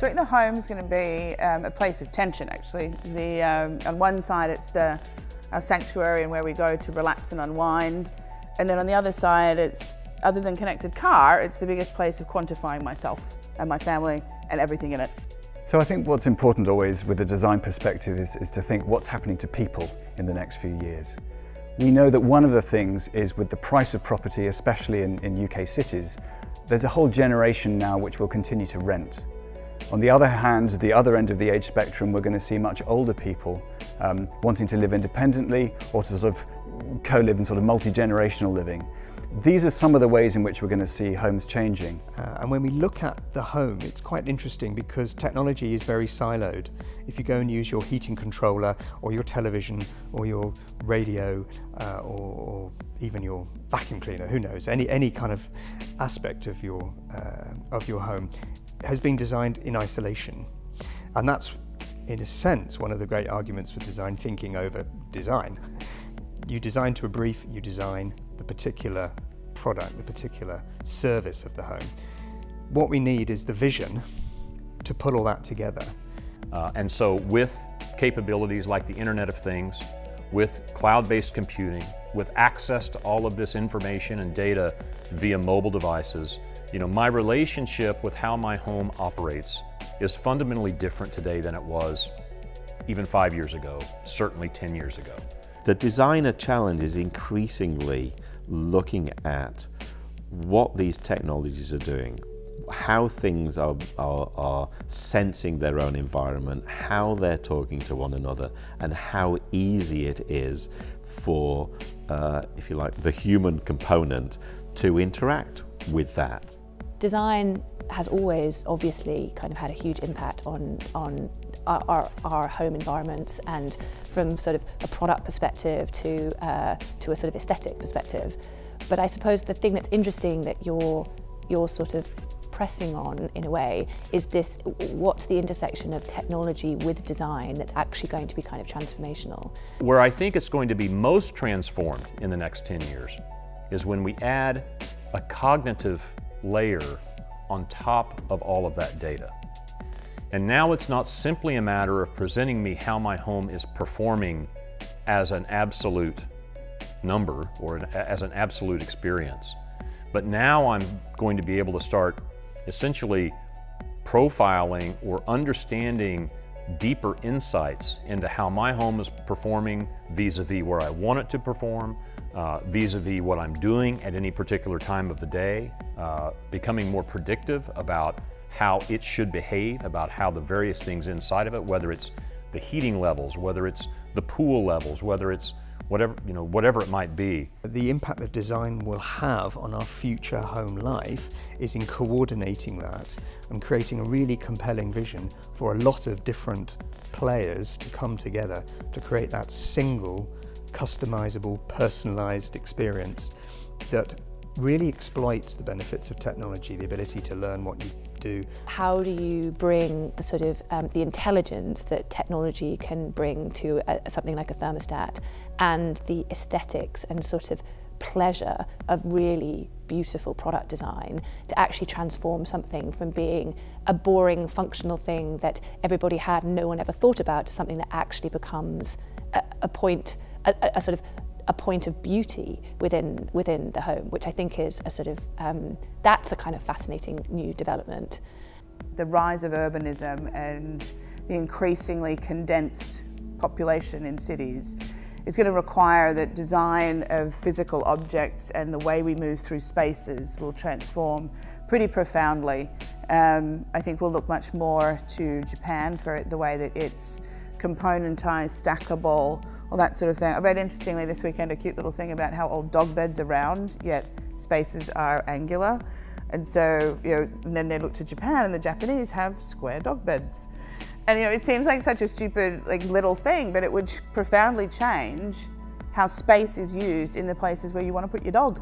So I think the home's going to be a place of tension, actually. On one side it's our sanctuary and where we go to relax and unwind, and then on the other side it's, other than connected car, it's the biggest place of quantifying myself and my family and everything in it. So I think what's important always with the design perspective is to think what's happening to people in the next few years. We know that one of the things is with the price of property, especially in UK cities, there's a whole generation now which will continue to rent. On the other hand, the other end of the age spectrum, we're going to see much older people wanting to live independently or to sort of co-live in sort of multi-generational living. These are some of the ways in which we're going to see homes changing. And when we look at the home, it's quite interesting because technology is very siloed. If you go and use your heating controller or your television or your radio or even your vacuum cleaner, who knows, any kind of aspect of your home has been designed in isolation. And that's, in a sense, one of the great arguments for design thinking over design. You design to a brief, you design the particular product, the particular service of the home. What we need is the vision to put all that together. And so with capabilities like the Internet of Things, with cloud-based computing, with access to all of this information and data via mobile devices, you know, my relationship with how my home operates is fundamentally different today than it was even 5 years ago, certainly 10 years ago. The designer challenge is increasingly looking at what these technologies are doing, how things are sensing their own environment, how they're talking to one another, and how easy it is for, if you like, the human component to interact with that. Design has always obviously kind of had a huge impact on our home environments, and from sort of a product perspective to a sort of aesthetic perspective. But I suppose the thing that's interesting that you're sort of pressing on in a way is this: what's the intersection of technology with design that's actually going to be kind of transformational? Where I think it's going to be most transformed in the next 10 years is when we add a cognitive layer on top of all of that data. And now it's not simply a matter of presenting me how my home is performing as an absolute number or as an absolute experience. But now I'm going to be able to start essentially profiling or understanding deeper insights into how my home is performing vis-a-vis where I want it to perform, vis-a-vis what I'm doing at any particular time of the day, becoming more predictive about how it should behave, about how the various things inside of it, whether it's the heating levels, whether it's the pool levels, whether it's whatever, you know, whatever it might be. The impact that design will have on our future home life is in coordinating that and creating a really compelling vision for a lot of different players to come together to create that single, customizable, personalized experience that really exploits the benefits of technology, the ability to learn what you do. How do you bring the sort of the intelligence that technology can bring to something like a thermostat, and the aesthetics and sort of pleasure of really beautiful product design to actually transform something from being a boring functional thing that everybody had and no one ever thought about to something that actually becomes a point of beauty within the home, which I think is a sort of, that's a kind of fascinating new development. The rise of urbanism and the increasingly condensed population in cities is going to require that design of physical objects and the way we move through spaces will transform pretty profoundly. I think we'll look much more to Japan for the way that it's componentized, stackable, all that sort of thing. I read interestingly this weekend a cute little thing about how old dog beds are round, yet spaces are angular. And so, you know, and then they look to Japan and the Japanese have square dog beds. And you know, it seems like such a stupid, like, little thing, but it would profoundly change how space is used in the places where you want to put your dog.